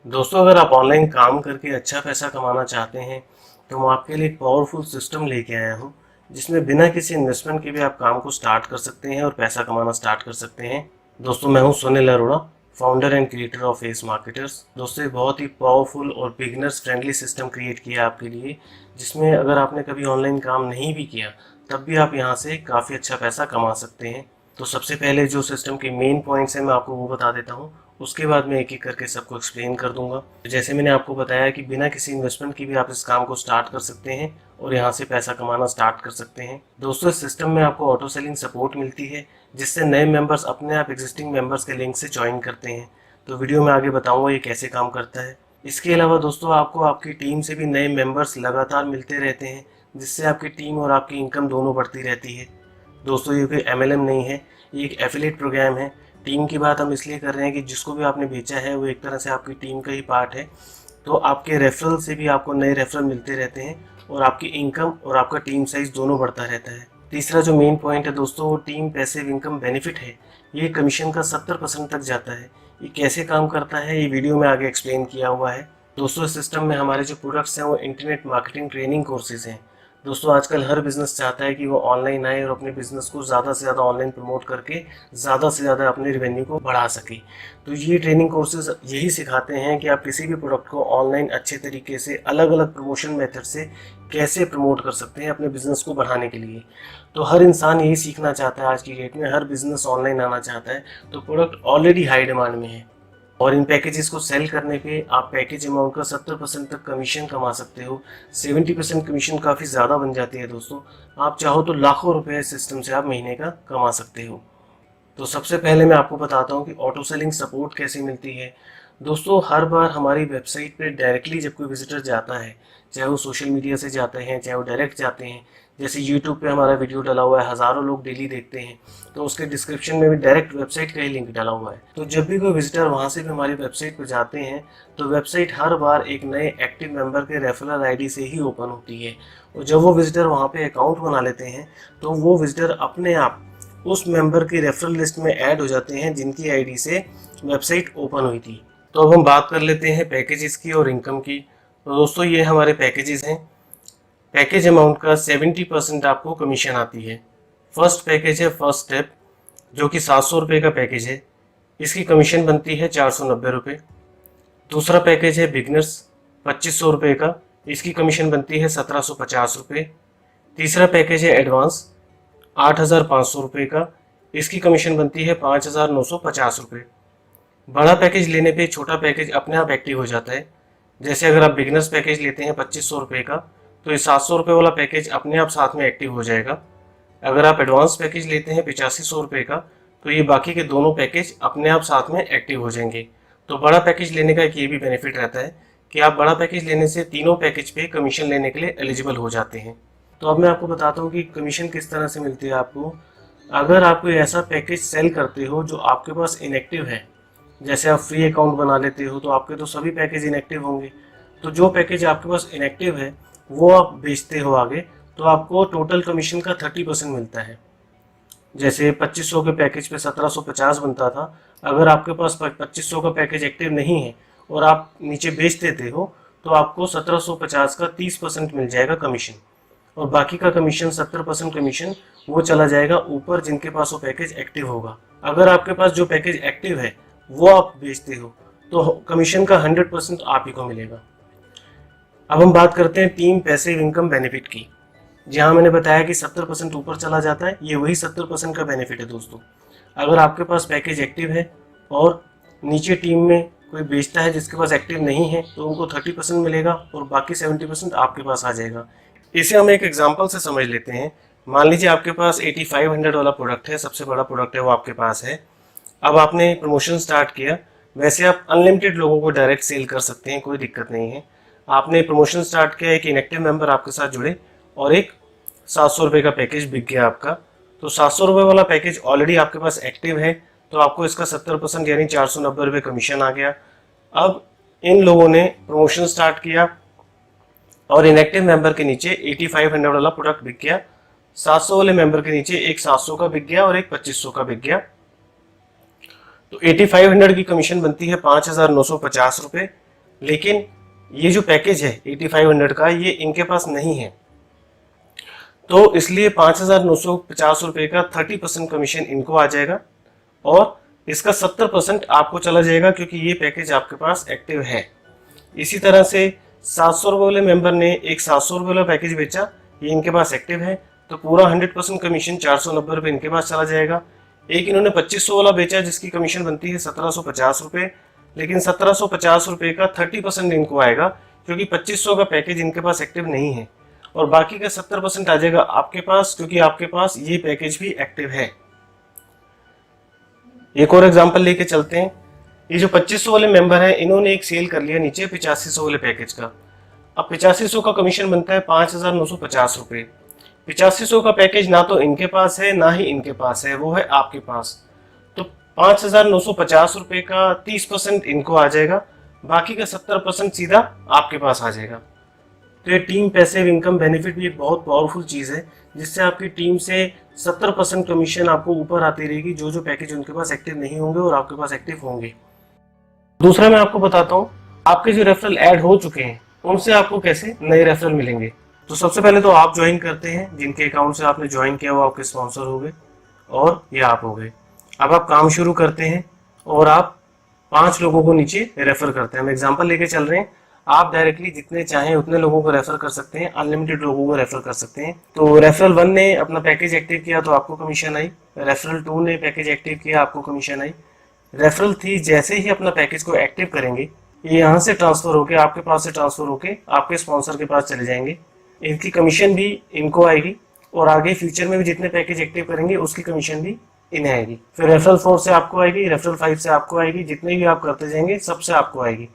दोस्तों, अगर आप ऑनलाइन काम करके अच्छा पैसा कमाना चाहते हैं तो मैं आपके लिए एक पावरफुल सिस्टम लेके आया हूँ जिसमें बिना किसी इन्वेस्टमेंट के भी आप काम को स्टार्ट कर सकते हैं और पैसा कमाना स्टार्ट कर सकते हैं। दोस्तों, मैं हूँ Sunil Arora, founder and creator of S marketers. दोस्तों, एक बहुत ही पावरफुल और बिगिनर्स फ्रेंडली सिस्टम क्रिएट किया आपके लिए, जिसमें अगर आपने कभी ऑनलाइन काम नहीं भी किया तब भी आप यहाँ से काफ़ी अच्छा पैसा कमा सकते हैं। तो सबसे पहले जो सिस्टम के मेन पॉइंट्स हैं मैं आपको वो बता देता हूँ, उसके बाद मैं एक एक करके सबको एक्सप्लेन कर दूंगा। जैसे मैंने आपको बताया कि बिना किसी इन्वेस्टमेंट के भी आप इस काम को स्टार्ट कर सकते हैं और यहाँ से पैसा कमाना स्टार्ट कर सकते हैं। दोस्तों, इस सिस्टम में आपको ऑटो सेलिंग सपोर्ट मिलती है, जिससे नए मेंबर्स अपने आप एग्जिस्टिंग मेंबर्स के लिंक से ज्वाइन करते हैं। तो वीडियो में आगे बताऊंगा ये कैसे काम करता है। इसके अलावा दोस्तों, आपको आपकी टीम से भी नए मेंबर्स लगातार मिलते रहते हैं, जिससे आपकी टीम और आपकी इनकम दोनों बढ़ती रहती है। दोस्तों, ये कोई MLM नहीं है, ये एक एफिलिएट प्रोग्राम है। टीम की बात हम इसलिए कर रहे हैं कि जिसको भी आपने बेचा है वो एक तरह से आपकी टीम का ही पार्ट है। तो आपके रेफरल से भी आपको नए रेफरल मिलते रहते हैं और आपकी इनकम और आपका टीम साइज दोनों बढ़ता रहता है। तीसरा जो मेन पॉइंट है दोस्तों, वो टीम पैसिव इनकम बेनिफिट है। ये कमीशन का 70% तक जाता है। ये कैसे काम करता है ये वीडियो में आगे एक्सप्लेन किया हुआ है। दोस्तों, इस सिस्टम में हमारे जो प्रोडक्ट्स हैं वो इंटरनेट मार्केटिंग ट्रेनिंग कोर्सेज हैं। दोस्तों, आजकल हर बिजनेस चाहता है कि वो ऑनलाइन आए और अपने बिजनेस को ज़्यादा से ज़्यादा ऑनलाइन प्रमोट करके ज़्यादा से ज़्यादा अपने रेवेन्यू को बढ़ा सके। तो ये ट्रेनिंग कोर्सेज यही सिखाते हैं कि आप किसी भी प्रोडक्ट को ऑनलाइन अच्छे तरीके से अलग अलग प्रमोशन मेथड से कैसे प्रमोट कर सकते हैं अपने बिजनेस को बढ़ाने के लिए। तो हर इंसान यही सीखना चाहता है। आज की डेट में हर बिजनेस ऑनलाइन आना चाहता है। तो प्रोडक्ट ऑलरेडी हाई डिमांड में है और इन पैकेजेस को सेल करने पे आप पैकेज अमाउंट का 70% तक कमीशन कमा सकते हो। 70% कमीशन काफ़ी ज़्यादा बन जाती है दोस्तों। आप चाहो तो लाखों रुपए इस सिस्टम से आप महीने का कमा सकते हो। तो सबसे पहले मैं आपको बताता हूँ कि ऑटो सेलिंग सपोर्ट कैसे मिलती है। दोस्तों, हर बार हमारी वेबसाइट पे डायरेक्टली जब कोई विजिटर जाता है, चाहे वो सोशल मीडिया से जाते हैं चाहे वो डायरेक्ट जाते हैं, जैसे यूट्यूब पे हमारा वीडियो डाला हुआ है, हज़ारों लोग डेली देखते हैं, तो उसके डिस्क्रिप्शन में भी डायरेक्ट वेबसाइट का ही लिंक डाला हुआ है। तो जब भी कोई विजिटर वहाँ से भी हमारी वेबसाइट पर जाते हैं तो वेबसाइट हर बार एक नए एक्टिव मेंबर के रेफरल ID से ही ओपन होती है। और जब वो विजिटर वहाँ पे अकाउंट बना लेते हैं तो वो विजिटर अपने आप उस मेंबर की रेफरल लिस्ट में ऐड हो जाते हैं जिनकी ID से वेबसाइट ओपन हुई थी। तो अब हम बात कर लेते हैं पैकेजेस की और इनकम की। तो दोस्तों, ये हमारे पैकेजेस हैं। पैकेज अमाउंट का 70% आपको कमीशन आती है। फर्स्ट पैकेज है फर्स्ट स्टेप, जो कि 700 रुपये का पैकेज है। इसकी कमीशन बनती है 490 रुपये। दूसरा पैकेज है बिगनर्स, 2500 रुपये का। इसकी कमीशन बनती है 1750 रुपये। तीसरा पैकेज है एडवांस, 8500 रुपये का। इसकी कमीशन बनती है 5950 रुपये। बड़ा पैकेज लेने पे छोटा पैकेज अपने आप एक्टिव हो जाता है। जैसे अगर आप बिगनर्स पैकेज लेते हैं 2500 रुपये का, तो ये 700 रुपये वाला पैकेज अपने आप साथ में एक्टिव हो जाएगा। अगर आप एडवांस पैकेज लेते हैं 8500 रुपये का, तो ये बाकी के दोनों पैकेज अपने आप साथ में एक्टिव हो जाएंगे। तो बड़ा पैकेज लेने का एक ये भी बेनिफिट रहता है कि आप बड़ा पैकेज लेने से तीनों पैकेज पे कमीशन लेने के लिए एलिजिबल हो जाते हैं। तो अब मैं आपको बताता हूँ कि कमीशन किस तरह से मिलती है आपको। अगर आप कोई ऐसा पैकेज सेल करते हो जो आपके पास इनएक्टिव है, जैसे आप फ्री अकाउंट बना लेते हो तो आपके तो सभी पैकेज इनएक्टिव होंगे। तो जो पैकेज आपके पास इनएक्टिव है वो आप बेचते हो आगे, तो आपको टोटल कमीशन का 30% मिलता है। जैसे 2500 के पैकेज पे 1750 बनता था। अगर आपके पास 2500 का पैकेज एक्टिव नहीं है और आप नीचे बेच देते हो तो आपको 1750 का 30% मिल जाएगा कमीशन, और बाकी का कमीशन 70% कमीशन वो चला जाएगा ऊपर जिनके पास वो पैकेज एक्टिव होगा। अगर आपके पास जो पैकेज एक्टिव है वो आप बेचते हो तो कमीशन का 100% आप ही को मिलेगा। अब हम बात करते हैं टीम पैसिव इनकम बेनिफिट की। जहां मैंने बताया कि 70% ऊपर चला जाता है, ये वही 70% का बेनिफिट है दोस्तों। अगर आपके पास पैकेज एक्टिव है और नीचे टीम में कोई बेचता है जिसके पास एक्टिव नहीं है, तो उनको 30% मिलेगा और बाकी 70% आपके पास आ जाएगा। इसे हम एक एग्जाम्पल से समझ लेते हैं। मान लीजिए आपके पास 8500 वाला प्रोडक्ट है, सबसे बड़ा प्रोडक्ट है वो आपके पास है। अब आपने प्रमोशन स्टार्ट किया। वैसे आप अनलिमिटेड लोगों को डायरेक्ट सेल कर सकते हैं, कोई दिक्कत नहीं है। आपने प्रमोशन स्टार्ट किया, एक इनएक्टिव मेंबर आपके साथ जुड़े और एक 700 रुपये का पैकेज बिक गया आपका। तो 700 रुपये वाला पैकेज ऑलरेडी आपके पास एक्टिव है, तो आपको इसका 70% यानी 490 रुपये कमीशन आ गया। अब इन लोगों ने प्रमोशन स्टार्ट किया और इनएक्टिव मेंबर के नीचे 8500 वाला प्रोडक्ट बिक गया। 700 वाले मेंबर के नीचे एक 700 का बिक गया और एक 2500 का बिक गया। तो 8500 की कमीशन बनती है 5950 रुपये। लेकिन ये जो पैकेज है 8500 का, ये इनके पास नहीं है। तो इसलिए 5,950 रुपये का 30% कमीशन इनको आ जाएगा और इसका 70% आपको चला जाएगा, क्योंकि ये पैकेज आपके पास एक्टिव है। इसी तरह से 700 रुपये वाले मेंबर ने एक 700 रुपये वाला पैकेज बेचा, ये इनके पास एक्टिव है, तो पूरा 100% कमीशन 490 रुपये इनके पास चला जाएगा। एक इन्होंने 2500 वाला बेचा जिसकी कमीशन बनती है 1750 रुपये, लेकिन 1750 रुपये का 30% इनको आएगा, क्योंकि 2500 का पैकेज इनके पास एक्टिव नहीं है, और बाकी का 70% आ जाएगा आपके पास, क्योंकि आपके पास ये पैकेज भी एक्टिव है। एक और एग्जांपल लेके चलते हैं। ये जो 2500 वाले मेंबर हैं, इन्होंने एक सेल कर लिया नीचे 8500 वाले पैकेज का। अब 8500 का कमीशन बनता है 5,950 रुपये। 8500 का पैकेज ना तो इनके पास है ना ही इनके पास है, वो है आपके पास। तो 5,950 रुपये का 30% इनको आ जाएगा, बाकी का 70% सीधा आपके पास आ जाएगा। तो ये टीम पैसिव इनकम बेनिफिट भी एक बहुत पावरफुल चीज़ है, जिससे आपकी टीम से 70% कमीशन आपको ऊपर आती रहेगी, जो पैकेज उनके पास एक्टिव नहीं होंगे और आपके पास एक्टिव होंगे। दूसरा मैं आपको बताता हूँ, आपके जो रेफरल ऐड हो चुके हैं उनसे आपको कैसे नए रेफरल मिलेंगे। तो सबसे पहले तो आप ज्वाइन करते हैं, जिनके अकाउंट से आपने ज्वाइन किया वो आपके स्पॉन्सर हो गए और ये आप हो गए। अब आप काम शुरू करते हैं और आप 5 लोगों को नीचे रेफर करते हैं। हम एग्जांपल लेके चल रहे हैं, आप डायरेक्टली जितने चाहें उतने लोगों को रेफर कर सकते हैं, अनलिमिटेड लोगों को रेफर कर सकते हैं। तो रेफरल 1 ने अपना पैकेज एक्टिव किया तो आपको कमीशन आई, रेफरल 2 ने पैकेज एक्टिव किया आपको कमीशन आई, रेफरल 3 जैसे ही अपना पैकेज को एक्टिव करेंगे, ये यहाँ से ट्रांसफर होके आपके पास से ट्रांसफर होके आपके स्पॉन्सर के पास चले जाएंगे। इनकी कमीशन भी इनको आएगी और आगे फ्यूचर में भी जितने पैकेज एक्टिव करेंगे उसकी कमीशन भी इन्हें आएगी। फिर रेफरल 4 से आपको आएगी, रेफरल 5 से आपको आएगी, जितने भी आप करते जाएंगे सबसे आपको आएगी।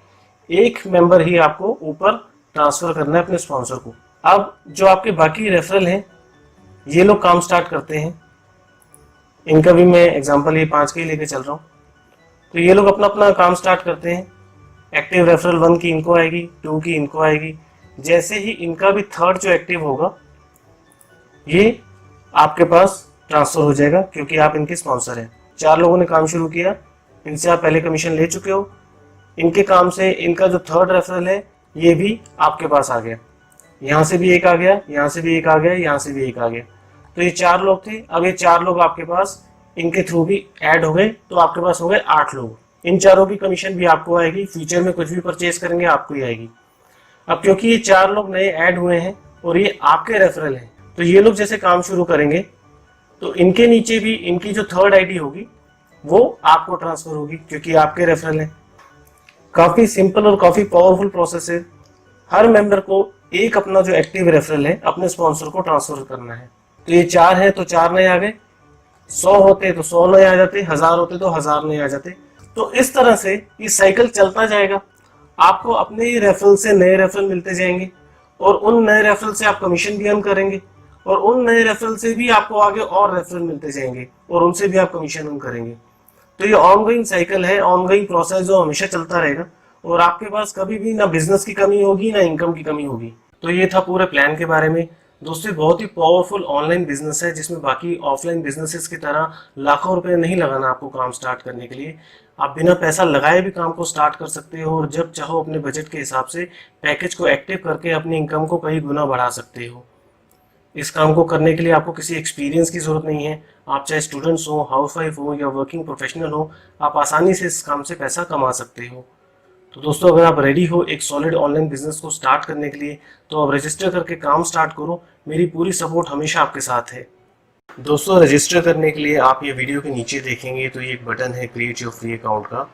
एक मेंबर ही आपको ऊपर ट्रांसफर करना है अपने स्पॉन्सर को। अब जो आपके बाकी रेफरल हैं, ये लोग काम स्टार्ट करते हैं। इनका भी मैं एग्जांपल ये 5 के ही लेके चल रहा हूँ। तो ये लोग अपना अपना काम स्टार्ट करते हैं। एक्टिव रेफरल 1 की इनको आएगी, 2 की इनको आएगी। जैसे ही इनका भी 3rd जो एक्टिव होगा, ये आपके पास ट्रांसफर हो जाएगा, क्योंकि आप इनके स्पॉन्सर हैं। 4 लोगों ने काम शुरू किया, इनसे आप पहले कमीशन ले चुके हो। इनके काम से इनका जो 3rd रेफरल है ये भी आपके पास आ गया। यहाँ से भी एक आ गया, यहाँ से भी एक आ गया, यहाँ से भी एक आ गया। तो ये 4 लोग थे। अब ये 4 लोग आपके पास इनके थ्रू भी ऐड हो गए, तो आपके पास हो गए 8 लोग। इन चारों की कमीशन भी आपको आएगी, फ्यूचर में कुछ भी परचेज करेंगे आपको ही आएगी। अब क्योंकि ये 4 लोग नए ऐड हुए हैं और ये आपके रेफरल हैं, तो ये लोग जैसे काम शुरू करेंगे तो इनके नीचे भी इनकी जो 3rd आईडी होगी वो आपको ट्रांसफर होगी, क्योंकि आपके रेफरल है। काफी सिंपल और काफी पावरफुल प्रोसेस है। हर मेंबर को एक अपना जो एक्टिव रेफरल है अपने स्पॉन्सर को ट्रांसफर करना है। तो ये 4 है तो 4 नए आ गए, 100 होते तो 100 नए आ जाते, 1000 होते तो 1000 नए आ जाते। तो इस तरह से ये साइकिल चलता जाएगा। आपको अपने ही रेफरल से नए रेफरल मिलते जाएंगे और उन नए रेफरल से आप कमीशन भी अर्न करेंगे और उन नए रेफरल से भी आपको आगे और रेफरल मिलते जाएंगे और उनसे भी आप कमीशन अर्न करेंगे। तो ये ऑनगोइंग साइकिल है, ऑनगोइंग प्रोसेस जो हमेशा चलता रहेगा और आपके पास कभी भी ना बिजनेस की कमी होगी ना इनकम की कमी होगी। तो ये था पूरे प्लान के बारे में। दोस्तों, बहुत ही पावरफुल ऑनलाइन बिजनेस है, जिसमें बाकी ऑफलाइन बिजनेसेस की तरह लाखों रुपए नहीं लगाना आपको काम स्टार्ट करने के लिए। आप बिना पैसा लगाए भी काम को स्टार्ट कर सकते हो और जब चाहो अपने बजट के हिसाब से पैकेज को एक्टिव करके अपनी इनकम को कई गुना बढ़ा सकते हो। इस काम को करने के लिए आपको किसी एक्सपीरियंस की जरूरत नहीं है। आप चाहे स्टूडेंट्स हो, हाउसवाइफ हो या वर्किंग प्रोफेशनल हो, आप आसानी से इस काम से पैसा कमा सकते हो। तो दोस्तों, अगर आप रेडी हो एक सॉलिड ऑनलाइन बिजनेस को स्टार्ट करने के लिए, तो आप रजिस्टर करके काम स्टार्ट करो। मेरी पूरी सपोर्ट हमेशा आपके साथ है। दोस्तों, रजिस्टर करने के लिए आप ये वीडियो के नीचे देखेंगे तो ये एक बटन है क्रिएट योर फ्री अकाउंट का।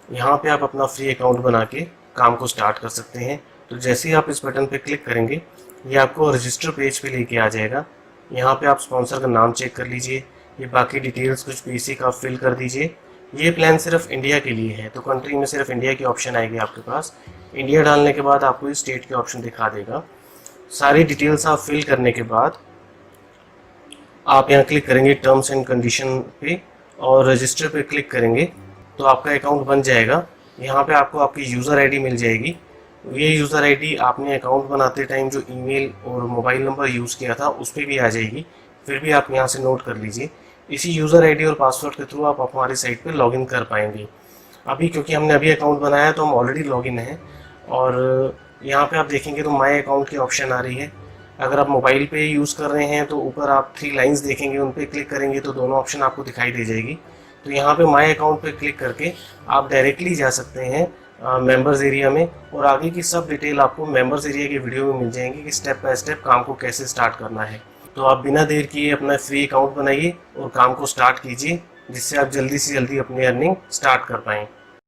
यहाँ पे आप अपना फ्री अकाउंट बना के काम को स्टार्ट कर सकते हैं। तो जैसे ही आप इस बटन पे क्लिक करेंगे, ये आपको रजिस्टर पेज पे लेके आ जाएगा। यहाँ पे आप स्पॉन्सर का नाम चेक कर लीजिए, ये बाकी डिटेल्स कुछ बेसिक आप फिल कर दीजिए। ये प्लान सिर्फ इंडिया के लिए है, तो कंट्री में सिर्फ इंडिया की ऑप्शन आएगी आपके पास। इंडिया डालने के बाद आपको ये स्टेट के ऑप्शन दिखा देगा। सारी डिटेल्स आप फिल करने के बाद आप यहाँ क्लिक करेंगे टर्म्स एंड कंडीशन पे और रजिस्टर पे क्लिक करेंगे तो आपका अकाउंट बन जाएगा। यहाँ पे आपको आपकी यूज़र आईडी मिल जाएगी। ये यूज़र आईडी आपने अकाउंट बनाते टाइम जो ईमेल और मोबाइल नंबर यूज़ किया था उस पर भी आ जाएगी, फिर भी आप यहाँ से नोट कर लीजिए। इसी यूज़र आईडी और पासवर्ड के थ्रू आप हमारी साइट पे लॉगिन कर पाएंगे। अभी क्योंकि हमने अभी अकाउंट बनाया तो हम ऑलरेडी लॉगिन हैं। और यहाँ पे आप देखेंगे तो माय अकाउंट की ऑप्शन आ रही है। अगर आप मोबाइल पे यूज़ कर रहे हैं तो ऊपर आप 3 लाइंस देखेंगे, उन पर क्लिक करेंगे तो दोनों ऑप्शन आपको दिखाई दे जाएगी। तो यहाँ पे माय अकाउंट पे क्लिक करके आप डायरेक्टली जा सकते हैं मेंबर्स एरिया में, और आगे की सब डिटेल आपको मेंबर्स एरिया की वीडियो में मिल जाएंगी कि स्टेप बाय स्टेप काम को कैसे स्टार्ट करना है। तो आप बिना देर किए अपना फ्री अकाउंट बनाइए और काम को स्टार्ट कीजिए, जिससे आप जल्दी से जल्दी अपनी अर्निंग स्टार्ट कर पाएँ।